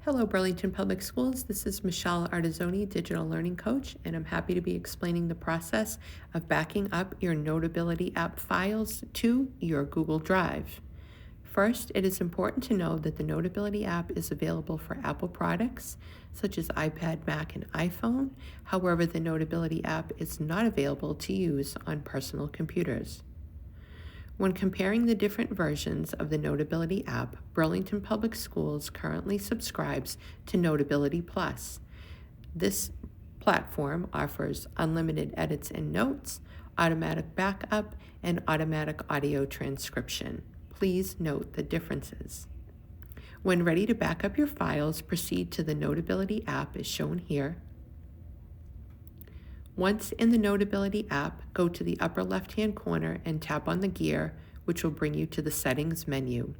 Hello, Burlington Public Schools. This is Michelle Artizzoni, Digital Learning Coach, and I'm happy to be explaining the process of backing up your Notability app files to your Google Drive. First, it is important to know that the Notability app is available for Apple products such as iPad, Mac, and iPhone. However, the Notability app is not available to use on personal computers. When comparing the different versions of the Notability app, Burlington Public Schools currently subscribes to Notability Plus. This platform offers unlimited edits and notes, automatic backup, and automatic audio transcription. Please note the differences. When ready to back up your files, proceed to the Notability app as shown here. Once in the Notability app, go to the upper left-hand corner and tap on the gear, which will bring you to the Settings menu.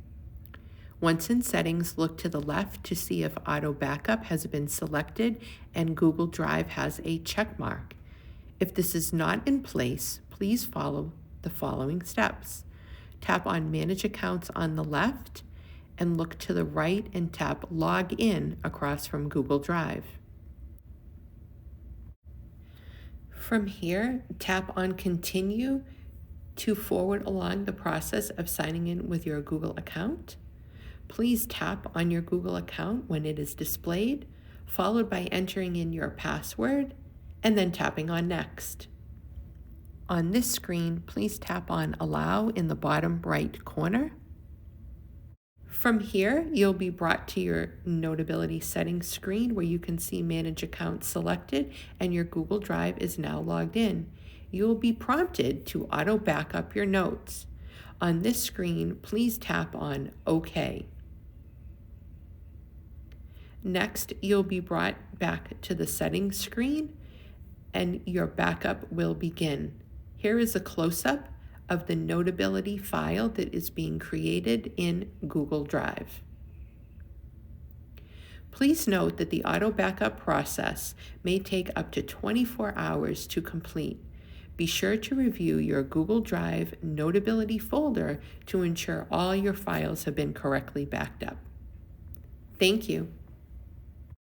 Once in Settings, look to the left to see if Auto Backup has been selected and Google Drive has a check mark. If this is not in place, please follow the following steps. Tap on Manage Accounts on the left and look to the right and tap Log In across from Google Drive. From here, tap on Continue to forward along the process of signing in with your Google account. Please tap on your Google account when it is displayed, followed by entering in your password, and then tapping on Next. On this screen, please tap on Allow in the bottom right corner. From here, you'll be brought to your Notability settings screen where you can see Manage Account selected and your Google Drive is now logged in. You will be prompted to auto backup your notes. On this screen, please tap on OK. Next, you'll be brought back to the settings screen and your backup will begin. Here is a close-up of the Notability file that is being created in Google Drive. Please note that the auto backup process may take up to 24 hours to complete. Be sure to review your Google Drive Notability folder to ensure all your files have been correctly backed up. Thank you.